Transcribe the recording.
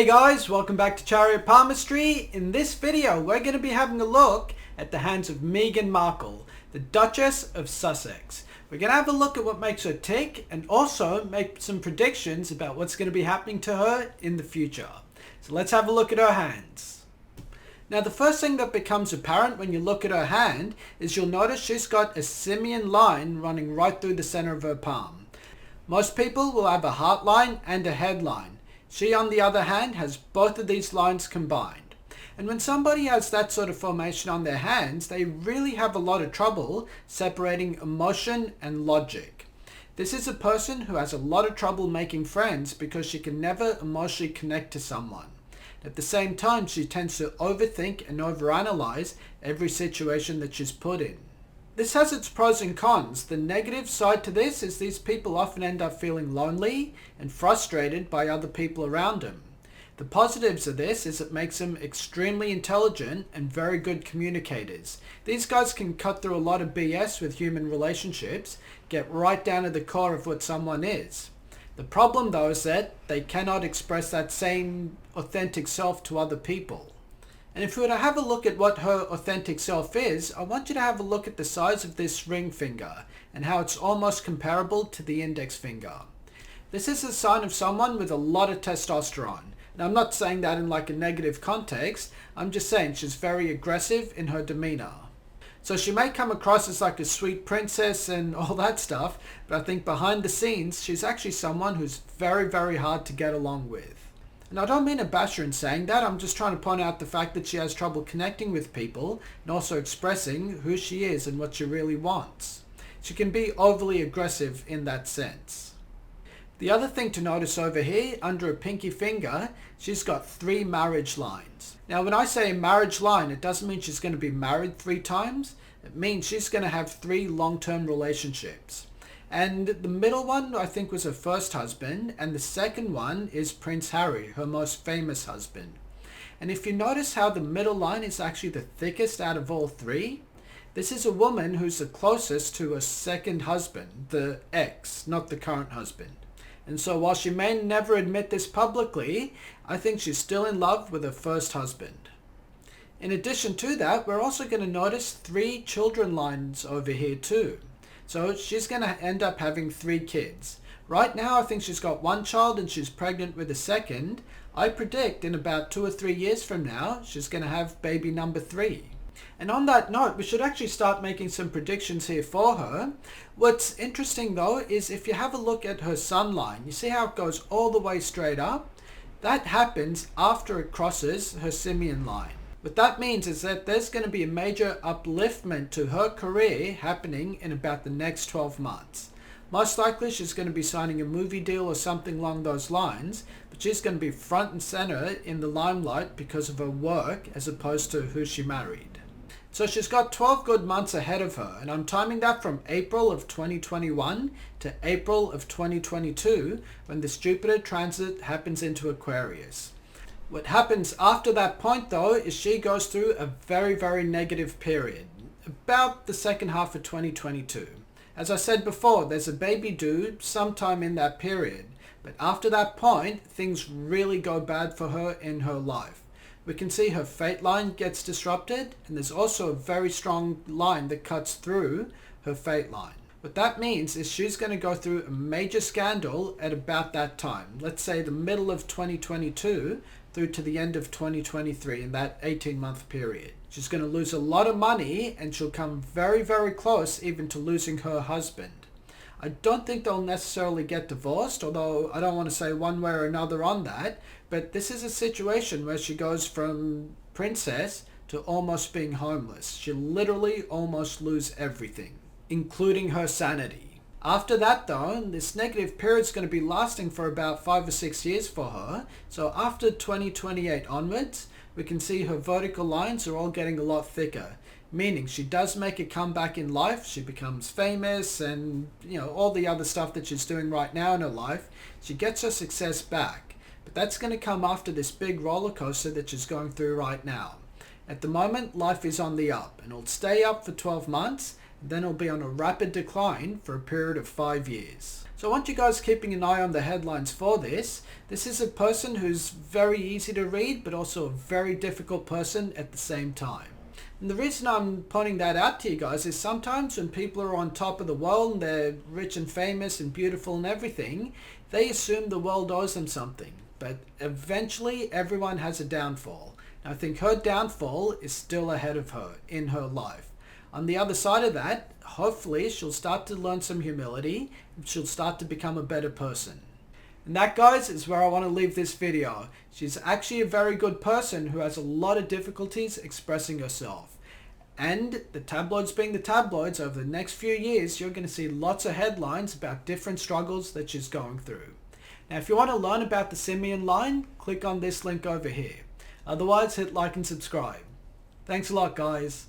Hey guys, welcome back to Chariot Palmistry. In this video, we're going to be having a look at the hands of Meghan Markle, the Duchess of Sussex. We're going to have a look at what makes her tick and also make some predictions about what's going to be happening to her in the future. So let's have a look at her hands. Now the first thing that becomes apparent when you look at her hand is you'll notice she's got a Simian line running right through the center of her palm. Most people will have a heart line and a head line. She, on the other hand, has both of these lines combined. And when somebody has that sort of formation on their hands, they really have a lot of trouble separating emotion and logic. This is a person who has a lot of trouble making friends because she can never emotionally connect to someone. At the same time, she tends to overthink and overanalyze every situation that she's put in. This has its pros and cons. The negative side to this is these people often end up feeling lonely and frustrated by other people around them. The positives of this is it makes them extremely intelligent and very good communicators. These guys can cut through a lot of BS with human relationships, get right down to the core of what someone is. The problem though is that they cannot express that same authentic self to other people. And if we were to have a look at what her authentic self is, I want you to have a look at the size of this ring finger and how it's almost comparable to the index finger. This is a sign of someone with a lot of testosterone. Now I'm not saying that in like a negative context, I'm just saying she's very aggressive in her demeanor. So she may come across as like a sweet princess and all that stuff, but I think behind the scenes she's actually someone who's very, very hard to get along with. And I don't mean to bash her in saying that, I'm just trying to point out the fact that she has trouble connecting with people and also expressing who she is and what she really wants. She can be overly aggressive in that sense. The other thing to notice over here, under her pinky finger, she's got 3 marriage lines. Now when I say a marriage line, it doesn't mean she's going to be married 3 times. It means she's going to have 3 long-term relationships. And the middle one, I think, was her first husband, and the second one is Prince Harry, her most famous husband. And if you notice how the middle line is actually the thickest out of all 3, this is a woman who's the closest to her second husband, the ex, not the current husband. And so while she may never admit this publicly, I think she's still in love with her first husband. In addition to that, we're also going to notice 3 children lines over here too. So she's going to end up having 3 kids. Right now I think she's got 1 child and she's pregnant with a second. I predict in about 2 or 3 years from now she's going to have baby number 3. And on that note, we should actually start making some predictions here for her. What's interesting though is if you have a look at her sun line, you see how it goes all the way straight up? That happens after it crosses her Simian line. What that means is that there's going to be a major upliftment to her career happening in about the next 12 months. Most likely she's going to be signing a movie deal or something along those lines, but she's going to be front and center in the limelight because of her work as opposed to who she married. So she's got 12 good months ahead of her, and I'm timing that from April of 2021 to April of 2022 when this Jupiter transit happens into Aquarius. What happens after that point though is she goes through a very, very negative period, about the second half of 2022. As I said before, there's a baby due sometime in that period, but after that point, things really go bad for her in her life. We can see her fate line gets disrupted, and there's also a very strong line that cuts through her fate line. What that means is she's going to go through a major scandal at about that time, let's say the middle of 2022, through to the end of 2023 in that 18-month period. She's going to lose a lot of money and she'll come very, very close even to losing her husband. I don't think they'll necessarily get divorced, although I don't want to say one way or another on that, but this is a situation where she goes from princess to almost being homeless. She'll literally almost lose everything, including her sanity. After that though, this negative period is going to be lasting for about 5 or 6 years for her. So after 2028 onwards, we can see her vertical lines are all getting a lot thicker. Meaning she does make a comeback in life, she becomes famous and all the other stuff that she's doing right now in her life. She gets her success back. But that's going to come after this big roller coaster that she's going through right now. At the moment, life is on the up and it'll stay up for 12 months. then it'll be on a rapid decline for a period of 5 years. So I want you guys keeping an eye on the headlines for this. This is a person who's very easy to read, but also a very difficult person at the same time. And the reason I'm pointing that out to you guys is sometimes when people are on top of the world and they're rich and famous and beautiful and everything, they assume the world owes them something. But eventually everyone has a downfall. And I think her downfall is still ahead of her in her life. On the other side of that, hopefully she'll start to learn some humility and she'll start to become a better person. And that, guys, is where I want to leave this video. She's actually a very good person who has a lot of difficulties expressing herself. And the tabloids being the tabloids, over the next few years, you're going to see lots of headlines about different struggles that she's going through. Now, if you want to learn about the Simian line, click on this link over here. Otherwise, hit like and subscribe. Thanks a lot, guys.